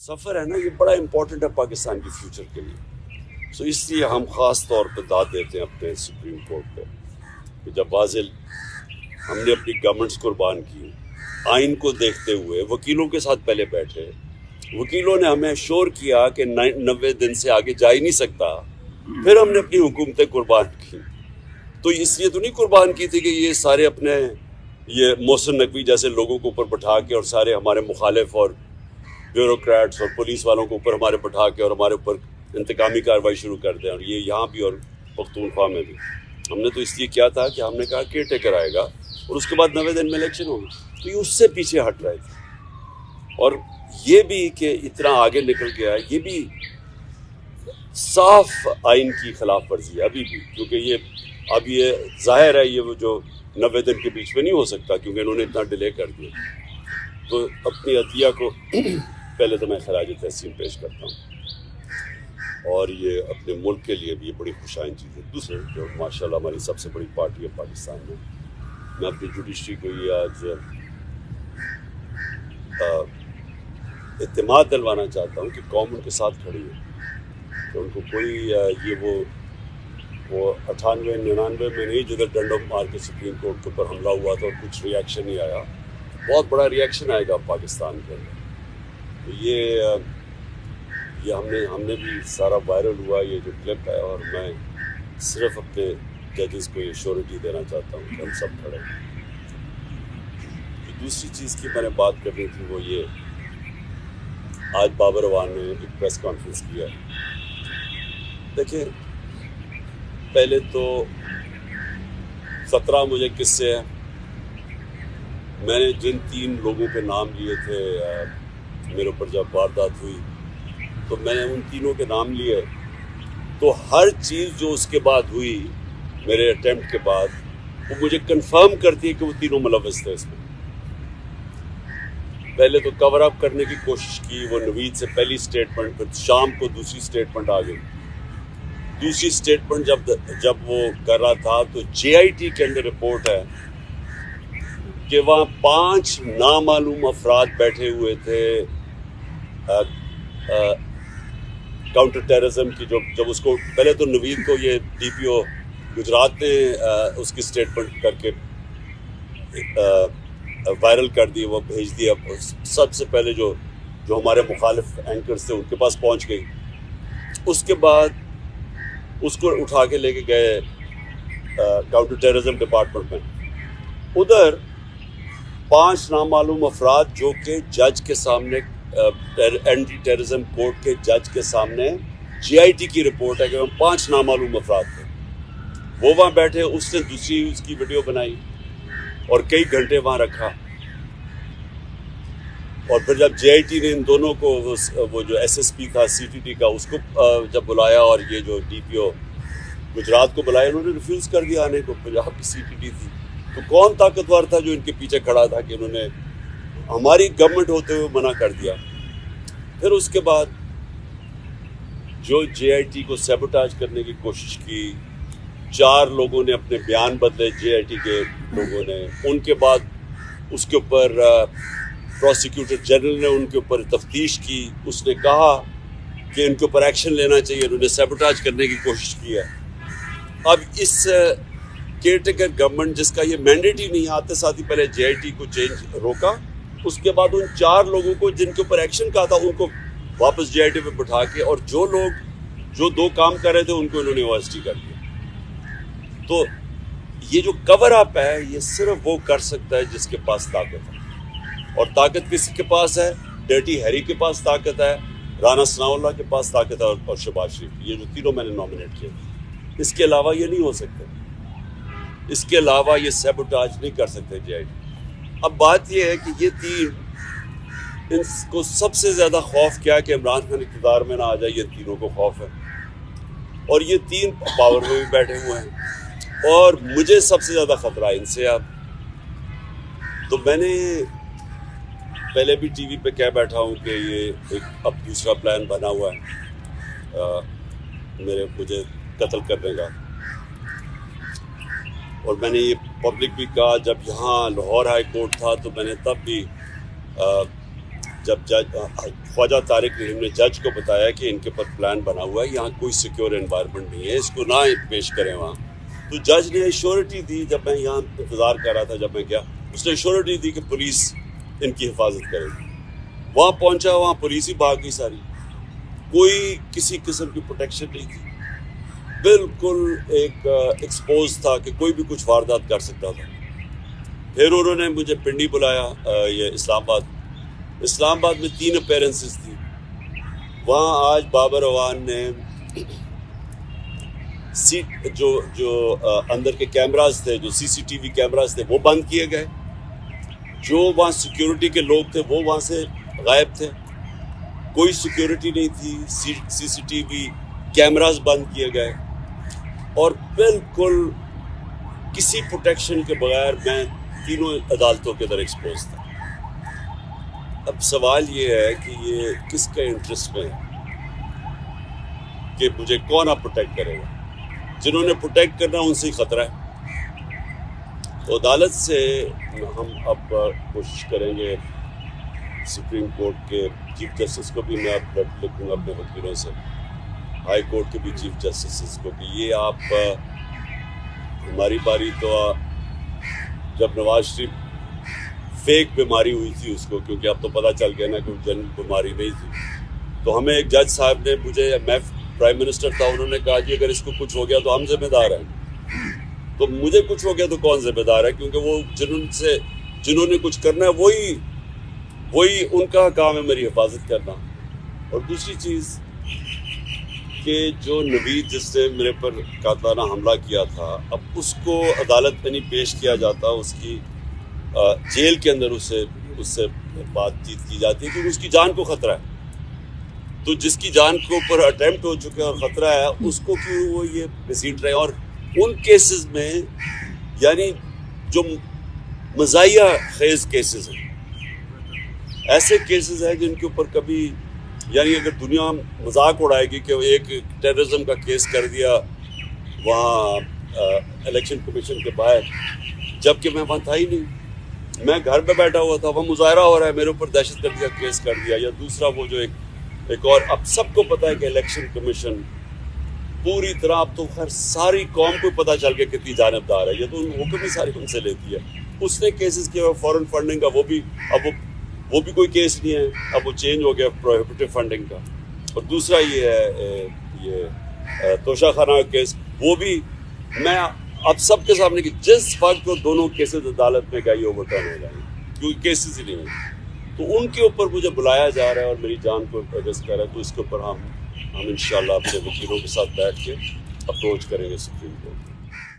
सफ़र है ना, ये बड़ा इम्पोर्टेंट है पाकिस्तान के फ्यूचर के लिए। सो इसलिए हम ख़ास तौर पर दाद देते हैं अपने सुप्रीम कोर्ट पे कि जब बाज़िल हमने अपनी गवर्नमेंट्स कुर्बान की, आइन को देखते हुए वकीलों के साथ पहले बैठे, वकीलों ने हमें श्योर किया कि 90 दिन से आगे जा ही नहीं सकता, फिर हमने अपनी हुकूमतें कुर्बान की। तो इसलिए तो नहीं कुर्बान की थी कि ये सारे अपने ये मोहसिन नकवी जैसे लोगों को ऊपर बैठा के और सारे हमारे मुखालिफ और ब्यूरोक्रेट्स और पुलिस वालों को ऊपर हमारे बैठा के और हमारे ऊपर इंतकामी कार्रवाई शुरू कर दें, और ये यहाँ भी और पख्तूनख्वा में भी। हमने तो इसलिए किया था कि हमने कहा केयर टेकर आएगा और उसके बाद 90 दिन में इलेक्शन होगी, तो ये उससे पीछे हट रहे थे। और ये भी कि इतना आगे निकल गया, ये भी साफ आइन की खिलाफ वर्जी है अभी भी, क्योंकि ये अब ये जाहिर है ये वो जो 90 दिन के बीच में नहीं हो सकता, क्योंकि इन्होंने इतना डिले कर दिया। तो अपनी अतिया को पहले तो मैं खराज तहसीन पेश करता हूँ, और ये अपने मुल्क के लिए भी ये बड़ी खुशाइन चीज़ है। दूसरे जो माशाल्लाह हमारी सबसे बड़ी पार्टी है पाकिस्तान में, मैं अपनी जुडिशरी को ये आज इत्तेमाद दिलवाना चाहता हूँ कि कौम उनके साथ खड़ी है, कि उनको कोई ये वो 98-99 में नहीं जिधर डंडों मार के सुप्रीम कोर्ट के ऊपर हमला हुआ था और कुछ रिएक्शन नहीं आया, बहुत बड़ा रिएक्शन आएगा पाकिस्तान के अंदर। तो ये हमने भी सारा वायरल हुआ ये जो क्लिप है, और मैं सिर्फ अपने जजेस को ये श्योरिटी देना चाहता हूँ कि हम सब खड़े हैं। दूसरी चीज़ की मैंने बात करनी थी वो ये, आज बाबर अवान ने एक प्रेस कॉन्फ्रेंस किया। देखिए, पहले तो 17 मुझे किस्से हैं। मैंने जिन 3 लोगों के नाम लिए थे मेरे ऊपर जब वारदात हुई, तो मैंने उन तीनों के नाम लिए, तो हर चीज़ जो उसके बाद हुई मेरे अटेम्प्ट के बाद, वो मुझे कंफर्म करती है कि वो तीनों मुलव्वस थे इसमें। पहले तो कवर अप करने की कोशिश की, वो नवीद से पहली स्टेटमेंट, फिर शाम को दूसरी स्टेटमेंट आ गई। दूसरी स्टेटमेंट जब वो कर रहा था, तो JIT के अंदर रिपोर्ट है कि वहाँ 5 नामालूम अफराद बैठे हुए थे काउंटर टेररिज्म की। जब उसको पहले तो नवीद को ये DPO गुजरात ने उसकी स्टेटमेंट करके वायरल कर दी, वो भेज दिया। सबसे पहले जो हमारे मुखालिफ एंकर्स थे उनके पास पहुंच गई। उसके बाद उसको उठा के लेके गए काउंटर टेररिज्म डिपार्टमेंट में। उधर 5 नामालूम अफराद जो कि जज के सामने एंटी टेररिज्म कोर्ट के जज के सामने JIT की रिपोर्ट है कि 5 नामालूम अफराद थे, वो वहाँ बैठे। उसने दूसरी उसकी वीडियो बनाई और कई घंटे वहाँ रखा। और फिर जब JIT ने इन दोनों को वो जो SSP था CTT का, उसको जब बुलाया, और ये जो DPO गुजरात को बुलाया, उन्होंने रिफ्यूज़ कर दिया आने को। पंजाब की CTT थी, तो कौन ताकतवर था जो इनके पीछे खड़ा था कि इन्होंने हमारी गवर्नमेंट होते हुए मना कर दिया। फिर उसके बाद जो JIT को सैबोटाज करने की कोशिश की, 4 लोगों ने अपने बयान बदले JIT के लोगों ने। उनके बाद उसके ऊपर प्रोसिक्यूटर जनरल ने उनके ऊपर तफ्तीश की, उसने कहा कि इनके ऊपर एक्शन लेना चाहिए, उन्होंने सैबोटाज करने की कोशिश की है। अब इस केयरटेकर गवर्नमेंट जिसका ये मैंडेट ही नहीं, आते साथ ही पहले JIT को चेंज रोका, उसके बाद उन 4 लोगों को जिनके ऊपर एक्शन कहा था उनको वापस JIT पे बिठा के, और जो लोग जो 2 काम कर रहे थे उनको इन्होंने OST कर दिया। तो ये जो कवर अप है, ये सिर्फ वो कर सकता है जिसके पास ताकत है, और ताकत किसी के पास है? डर्टी हैरी के पास ताकत है, राना सनाउल्लाह के पास ताकत है, और शहबाज शरीफ। ये जो तीनों मैंने नॉमिनेट किए, इसके अलावा ये नहीं हो सकते, इसके अलावा ये सैबोटाज नहीं कर सकते JIT। अब बात ये है कि ये 3, इनको सबसे ज़्यादा खौफ क्या है कि इमरान खान इक़्तिदार में ना आ जाए, ये तीनों को खौफ है। और ये 3 पावर में भी बैठे हुए हैं, और मुझे सबसे ज़्यादा ख़तरा है इनसे। अब तो मैंने पहले भी TV पे कह बैठा हूँ कि ये एक अब दूसरा प्लान बना हुआ है मुझे कत्ल करने का। और मैंने ये पब्लिक भी कहा, जब यहाँ लाहौर हाई कोर्ट था तो मैंने तब भी जब जज ख्वाजा तारिक रहीम ने जज को बताया कि इनके ऊपर प्लान बना हुआ है, यहाँ कोई सिक्योर एनवायरनमेंट नहीं है, इसको ना पेश करें वहाँ। तो जज ने श्योरिटी दी, जब मैं यहाँ इंतज़ार कर रहा था, जब मैं गया, उसने श्योरिटी दी कि पुलिस इनकी हिफाजत करेगी। वहाँ पहुँचा, वहाँ पुलिस ही भाग गई सारी, कोई किसी किस्म की प्रोटेक्शन नहीं थी, बिल्कुल एक एक्सपोज था कि कोई भी कुछ वारदात कर सकता था। फिर उन्होंने मुझे पिंडी बुलाया, ये इस्लामाबाद में 3 अपीयरेंसेस थी। वहाँ आज बाबर अवान ने सीट जो अंदर के कैमरास थे, जो सीसीटीवी कैमरास थे, वो बंद किए गए। जो वहाँ सिक्योरिटी के लोग थे वो वहाँ से गायब थे, कोई सिक्योरिटी नहीं थी, सीसीटीवी कैमरास बंद किए गए और बिल्कुल किसी प्रोटेक्शन के बगैर मैं तीनों अदालतों के अंदर एक्सपोज था। अब सवाल ये है कि ये किसके इंटरेस्ट में है कि मुझे कौन आप प्रोटेक्ट करेगा। जिन्होंने प्रोटेक्ट करना उनसे ही खतरा है। तो अदालत से हम अब कोशिश करेंगे, सुप्रीम कोर्ट के चीफ जस्टिस को भी मैं अब लिखूंगा अपने वकीलों से, हाई कोर्ट के भी चीफ जस्टिस को, कि ये आप हमारी बारी तो जब नवाज शरीफ फेक बीमारी हुई थी उसको, क्योंकि अब तो पता चल गया ना कि जनरल बीमारी नहीं थी, तो हमें एक जज साहब ने, मैं प्राइम मिनिस्टर था, उन्होंने कहा कि अगर इसको कुछ हो गया तो हम जिम्मेदार हैं। तो मुझे कुछ हो गया तो कौन जिम्मेदार है, क्योंकि वो जिन्होंने कुछ करना है वही उनका काम है मेरी हिफाजत करना। और दूसरी चीज़ कि जो नवीद जिसने मेरे पर कातलाना हमला किया था, अब उसको अदालत में नहीं पेश किया जाता, उसकी जेल के अंदर उससे बातचीत की जाती है, क्योंकि उसकी जान को खतरा है। तो जिसकी जान के ऊपर अटेम्प्ट हो चुका है और ख़तरा है, उसको क्यों वो ये घसीट रहे हैं। और उन केसेस में यानी जो मज़ाहिया खेज़ केसेस हैं, ऐसे केसेस हैं जिनके ऊपर कभी, यानी अगर दुनिया मजाक उड़ाएगी कि एक टेररिज्म का केस कर दिया वहाँ इलेक्शन कमीशन के बाहर, जबकि मैं वहाँ था ही नहीं, मैं घर पे बैठा हुआ था, वहाँ मुजाहरा हो रहा है, मेरे ऊपर दहशतगर्दी का केस कर दिया। या दूसरा वो जो एक और, अब सबको पता है कि इलेक्शन कमीशन पूरी तरह, अब तो खैर सारी कौम को पता चल गया कितनी जानबदार है, ये तो हुक्म ही सारी उनसे लेती है। उसने केसेस किया फॉरेन फंडिंग का, वो भी कोई केस नहीं है, अब वो चेंज हो गया प्रोहिबिटिव फंडिंग का। और दूसरा ये है तोशाखाना का केस, वो भी मैं अब सबके सामने कि जिस वक्त वो दोनों केसेस अदालत में गई ओवरटर्न हो जाएंगे, क्योंकि केसेस ही नहीं है, तो उनके ऊपर मुझे बुलाया जा रहा है और मेरी जान को अरेस्ट कर रहा है। तो इसके ऊपर हम इंशाल्लाह अपने वकीलों के साथ बैठ के अप्रोच करेंगे सुप्रीम कोर्ट।